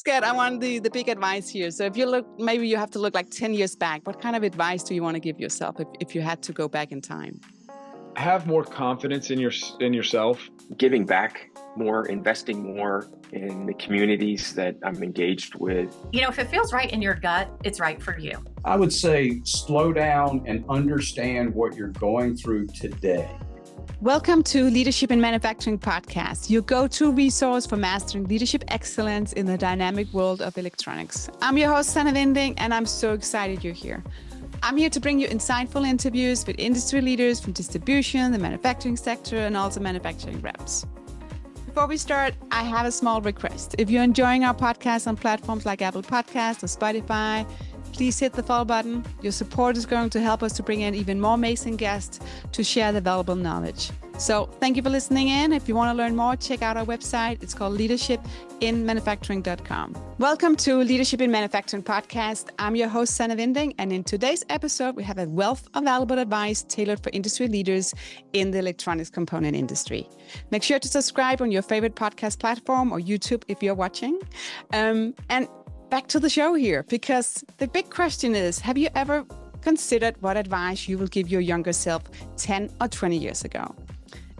Scott, I want the big advice here. So if you look, maybe you have to look like 10 years back. What kind of advice do you want to give yourself if you had to go back in time? Have more confidence in yourself. Giving back more, investing more in the communities that I'm engaged with. You know, if it feels right in your gut, it's right for you. I would say slow down and understand what you're going through today. Welcome to Leadership in Manufacturing Podcast, your go-to resource for mastering leadership excellence in the dynamic world of electronics. I'm your host, Sanne Winding, and I'm so excited you're here. I'm here to bring you insightful interviews with industry leaders from distribution, the manufacturing sector, and also manufacturing reps. Before we start, I have a small request. If you're enjoying our podcast on platforms like Apple Podcasts or Spotify, please hit the follow button. Your support is going to help us to bring in even more amazing guests to share the valuable knowledge. So thank you for listening in. If you want to learn more, check out our website. It's called leadershipinmanufacturing.com. Welcome to Leadership in Manufacturing Podcast. I'm your host, Sanne Winding, and in today's episode, we have a wealth of valuable advice tailored for industry leaders in the electronics component industry. Make sure to subscribe on your favorite podcast platform or YouTube if you're watching. And back to the show here, because the big question is, have you ever considered what advice you will give your younger self 10 or 20 years ago?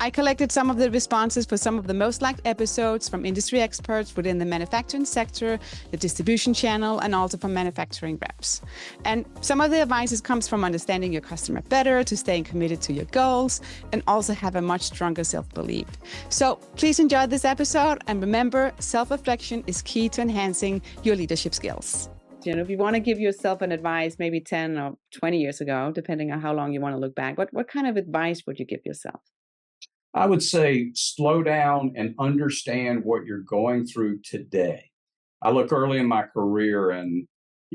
I collected some of the responses for some of the most liked episodes from industry experts within the manufacturing sector, the distribution channel, and also from manufacturing reps. And some of the advices comes from understanding your customer better, to staying committed to your goals, and also have a much stronger self-belief. So please enjoy this episode, and remember, self-reflection is key to enhancing your leadership skills. You know, if you want to give yourself an advice, maybe 10 or 20 years ago, depending on how long you want to look back, what kind of advice would you give yourself? I would say slow down and understand what you're going through today. I look early in my career and,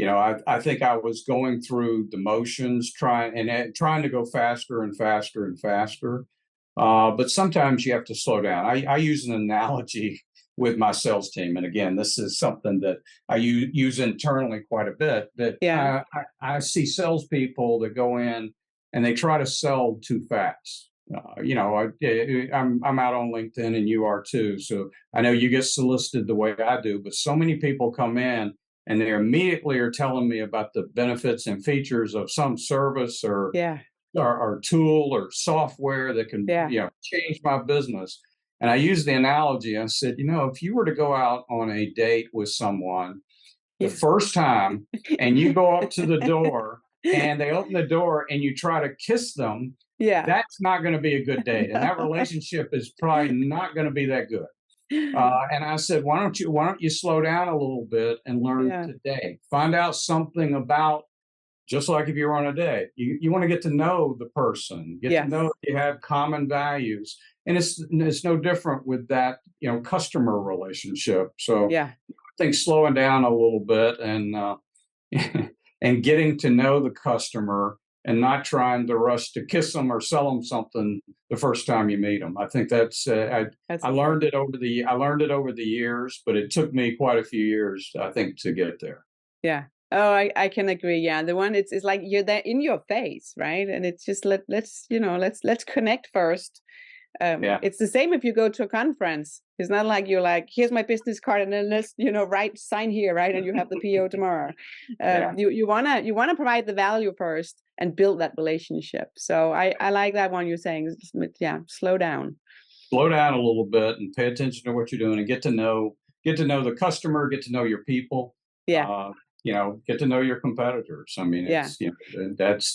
I think I was going through the motions, trying to go faster and faster and faster. But sometimes you have to slow down. I use an analogy with my sales team. And again, this is something that I use internally quite a bit. That I see salespeople that go in and they try to sell too fast. I'm out on LinkedIn and you are too. So I know you get solicited the way I do, but so many people come in and they immediately are telling me about the benefits and features of some service or tool or software that can change my business. And I use the analogy. I said, if you were to go out on a date with someone the first time and you go up to the door and they open the door and you try to kiss them, that's not going to be a good date. And that relationship is probably not going to be that good. And I said, why don't you slow down a little bit and learn today? Find out something about, just like if you're on a date, you want to get to know the person, to know if you have common values. And it's no different with that, customer relationship. So I think slowing down a little bit and and getting to know the customer and not trying to rush to kiss them or sell them something the first time you meet them. I think that's I learned it over the years, but it took me quite a few years, I think, to get there. Yeah. Oh, I can agree. Yeah. The one it's like you're there in your face, right? And it's just let's connect first. It's the same if you go to a conference. It's not like you're like, here's my business card and then let's, sign here, right? And you have the PO tomorrow. You wanna provide the value first and build that relationship. So I like that one you're saying. Slow down. Slow down a little bit and pay attention to what you're doing and get to know the customer, get to know your people. Get to know your competitors. I mean,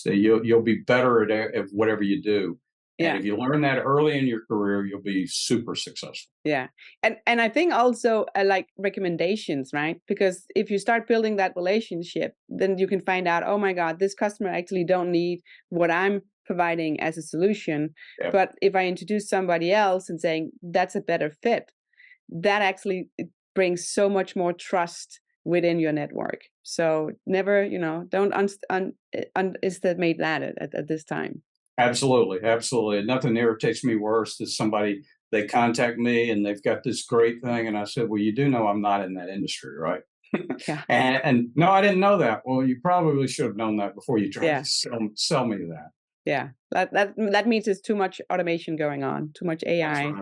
you'll be better at whatever you do. And if you learn that early in your career, you'll be super successful. Yeah. And I think also like recommendations, right? Because if you start building that relationship, then you can find out, oh my God, this customer actually don't need what I'm providing as a solution. Yep. But if I introduce somebody else and saying that's a better fit, that actually brings so much more trust within your network. So never, don't underestimate that at this time. Absolutely. Nothing irritates me worse than somebody, they contact me and they've got this great thing. And I said, well, you do know I'm not in that industry, right? Yeah. and no, I didn't know that. Well, you probably should have known that before you tried to sell me that. Yeah. That means there's too much automation going on, too much AI.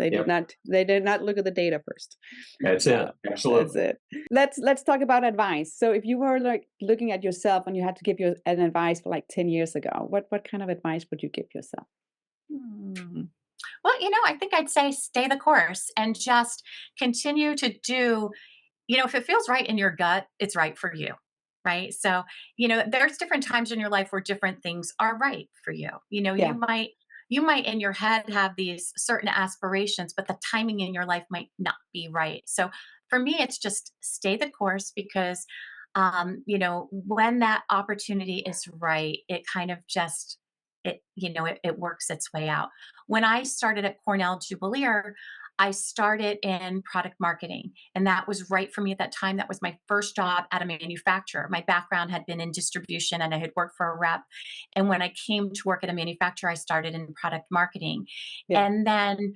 They Yep. did not look at the data first. That's it. Absolutely. That's it. Let's talk about advice. So if you were like looking at yourself and you had to give you an advice for like 10 years ago, what kind of advice would you give yourself? Hmm. Well, I think I'd say stay the course and just continue to do, if it feels right in your gut, it's right for you. Right. So, there's different times in your life where different things are right for you. Yeah. You might in your head have these certain aspirations, but the timing in your life might not be right. So for me, it's just stay the course because, when that opportunity is right, it kind of just, it works its way out. When I started at Cornell Jubileer, I started in product marketing, and that was right for me at that time. That was my first job at a manufacturer. My background had been in distribution and I had worked for a rep. And when I came to work at a manufacturer, I started in product marketing. Yeah. And then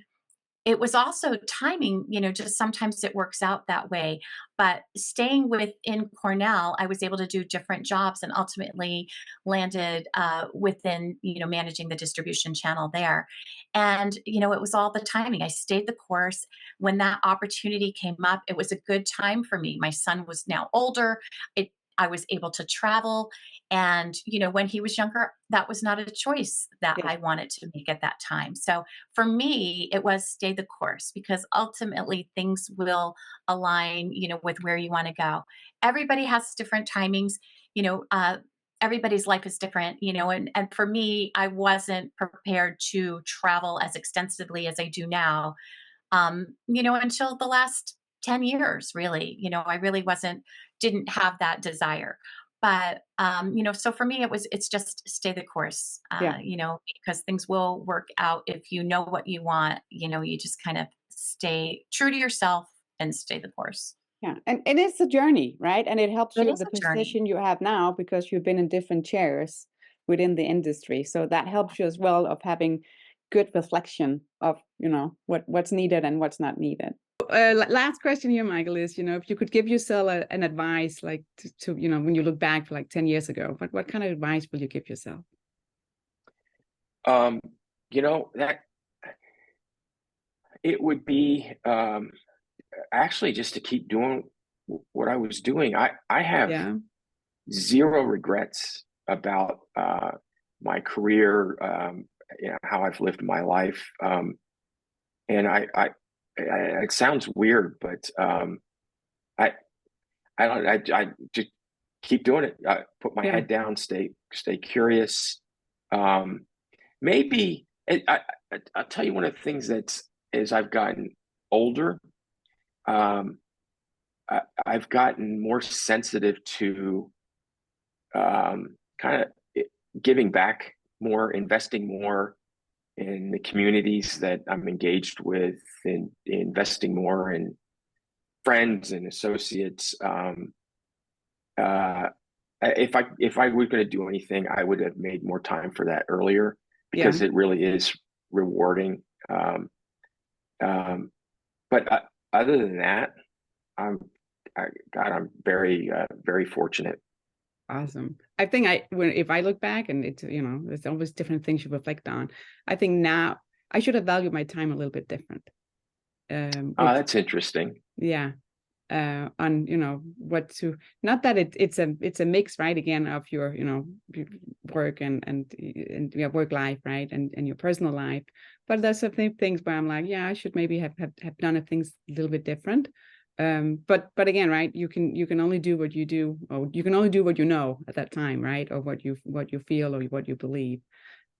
it was also timing, just sometimes it works out that way. But staying within Cornell, I was able to do different jobs and ultimately landed within, managing the distribution channel there. And, it was all the timing. I stayed the course. When that opportunity came up, it was a good time for me. My son was now older. I was able to travel. And, when he was younger, that was not a choice that Yeah. I wanted to make at that time. So for me, it was stay the course because ultimately things will align, with where you want to go. Everybody has different timings, you know, uh, everybody's life is different, and for me, I wasn't prepared to travel as extensively as I do now, until the last 10 years, really. I really didn't have that desire. But, so for me, it's just stay the course, Yeah. because things will work out if you know what you want, you just kind of stay true to yourself and stay the course. Yeah. And it's a journey, right? And it helps It you is the a journey. position you have now because you've been in different chairs within the industry. So that helps you as well of having good reflection of, what's needed and what's not needed. Last question here, Michael, is, if you could give yourself an advice, like to, when you look back for like 10 years ago, what kind of advice will you give yourself? That it would be actually just to keep doing what I was doing. I have Yeah. zero regrets about my career, how I've lived my life. And it sounds weird, but I I just keep doing it. Put my Yeah. head down, stay curious. Maybe I'll tell you one of the things that's as I've gotten older, I've gotten more sensitive to kind of giving back more, investing more in the communities that I'm engaged with, and investing more in friends and associates. If I were going to do anything, I would have made more time for that earlier because it really is rewarding. But other than that, I'm very very fortunate. Awesome. I think if I look back and it's, there's always different things you reflect on. I think now I should have valued my time a little bit different. That's interesting. Yeah. On, what to, not that it's a mix, right? Again, of your, your work and your work life, right? And your personal life. But there's some things where I'm like, yeah, I should maybe have done things a little bit different. But again, right, you can only do what you do, or you can only do what you know at that time, right? Or what you feel or what you believe.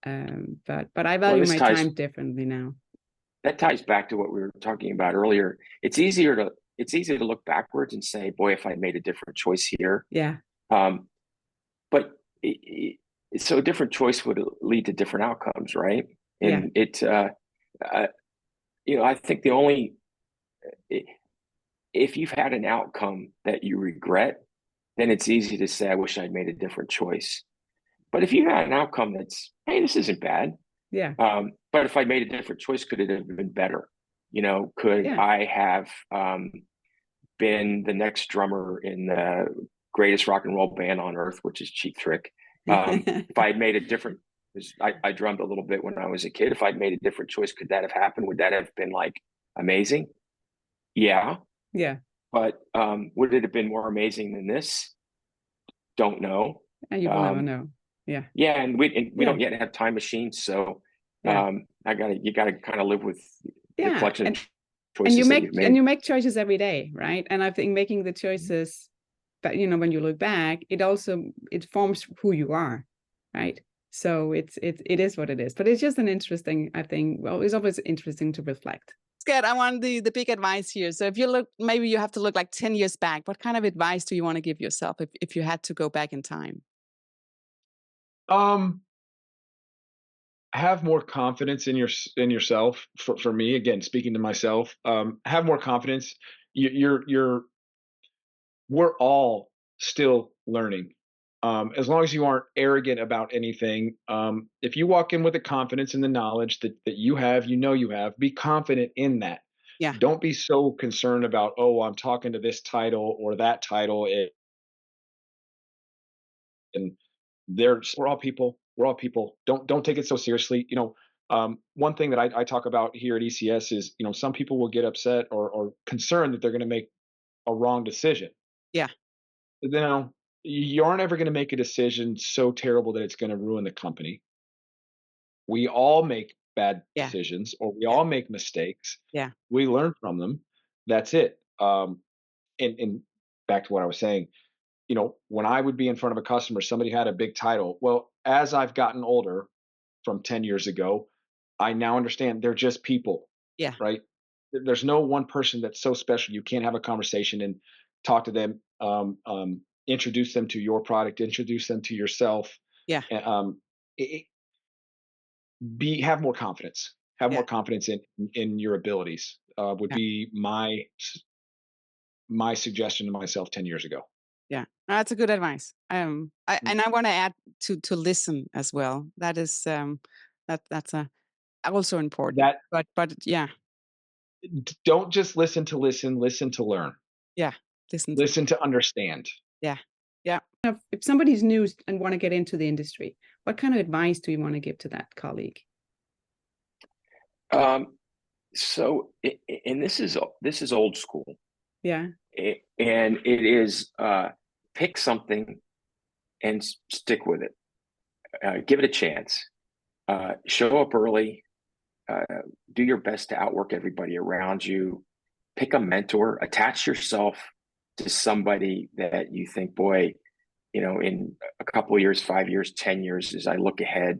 But I value my time differently now. That ties back to what we were talking about earlier. It's easy to look backwards and say, boy, if I made a different choice here. Yeah. But so a different choice would lead to different outcomes, right? And I think if you've had an outcome that you regret, then it's easy to say, I wish I'd made a different choice. But if you had an outcome that's, hey, this isn't bad. Yeah. But if I made a different choice, could it have been better? Could I have been the next drummer in the greatest rock and roll band on earth, which is Cheap Trick? If I had made a different I drummed a little bit when I was a kid. If I'd made a different choice, could that have happened? Would that have been like amazing? Yeah. Yeah. But would it have been more amazing than this? Don't know. And you will never know. Yeah. Yeah, and we don't yet have time machines, so you gotta kind of live with the collection of choices and you make choices every day, right? And I think making the choices, but when you look back, it forms who you are, right? So it is what it is. But it's just an interesting, I think. Well, it's always interesting to reflect. Good. I want the big advice here. So if you look, maybe you have to look like 10 years back. What kind of advice do you want to give yourself if you had to go back in time? Have more confidence in yourself. For me, again, speaking to myself, have more confidence. We're all still learning. As long as you aren't arrogant about anything, if you walk in with the confidence and the knowledge that you have, be confident in that. Yeah. Don't be so concerned about, oh, I'm talking to this title or that title. And we're all people. We're all people. Don't take it so seriously. One thing that I talk about here at ECS is, some people will get upset or concerned that they're going to make a wrong decision. Yeah. You aren't ever going to make a decision so terrible that it's going to ruin the company. We all make bad decisions, or we all make mistakes. Yeah. We learn from them. That's it. And back to what I was saying, when I would be in front of a customer, somebody had a big title. Well, as I've gotten older from 10 years ago, I now understand they're just people. Yeah. Right. There's no one person that's so special. You can't have a conversation and talk to them, introduce them to your product, introduce them to yourself. Yeah. Have more confidence. Have more confidence in your abilities. Would be my suggestion to myself 10 years ago. Yeah, that's a good advice. And I want to add to listen as well. That is that's also important. But yeah. Don't just listen to listen. Listen to learn. Yeah, listen to understand. Yeah, yeah. If somebody's new and want to get into the industry, what kind of advice do you want to give to that colleague? So, and this is old school. Yeah. And it is pick something and stick with it. Give it a chance. Show up early. Do your best to outwork everybody around you. Pick a mentor. Attach yourself to somebody that you think, boy, in a couple of years, 5 years, 10 years, as I look ahead,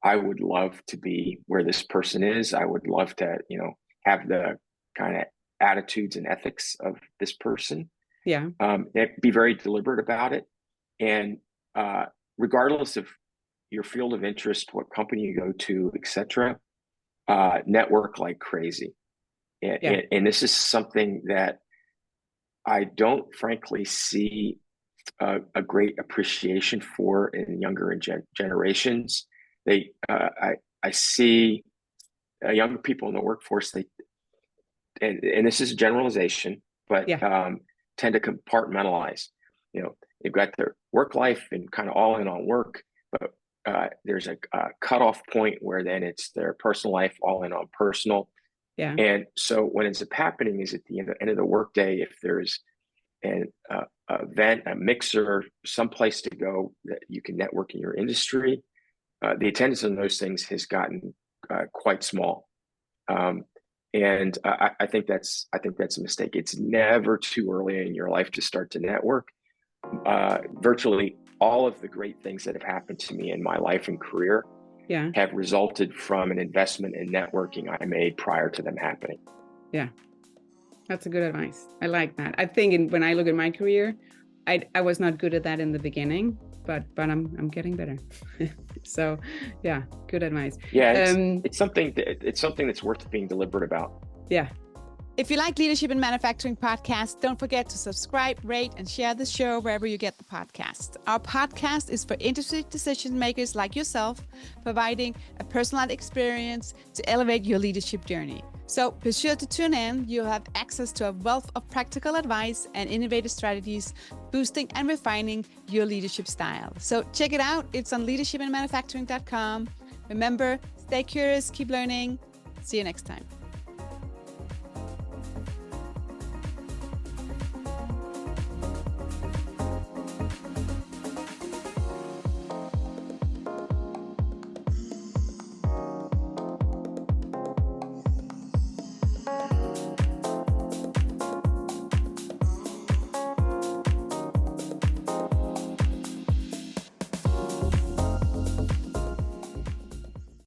I would love to be where this person is. I would love to, have the kind of attitudes and ethics of this person. Yeah. Be very deliberate about it. And regardless of your field of interest, what company you go to, etc., network like crazy. And this is something that I don't frankly see a great appreciation for in younger generations. I see younger people in the workforce, and this is a generalization, but tend to compartmentalize. They've got their work life and kind of all in on work, but there's a cutoff point where then it's their personal life all in on personal. Yeah. And so what ends up happening is at the end of the workday, if there's an event, a mixer, someplace to go that you can network in your industry, the attendance on those things has gotten quite small. And I think that's a mistake. It's never too early in your life to start to network. Virtually all of the great things that have happened to me in my life and career have resulted from an investment in networking I made prior to them happening. Yeah, that's a good advice. I like that. I think when I look at my career, I was not good at that in the beginning, but I'm getting better. So yeah, good advice. Yeah, it's something that's worth being deliberate about. Yeah. If you like Leadership in Manufacturing podcast, don't forget to subscribe, rate, and share the show wherever you get the podcast. Our podcast is for industry decision makers like yourself, providing a personalized experience to elevate your leadership journey. So be sure to tune in. You'll have access to a wealth of practical advice and innovative strategies, boosting and refining your leadership style. So check it out. It's on leadershipinmanufacturing.com. Remember, stay curious, keep learning. See you next time.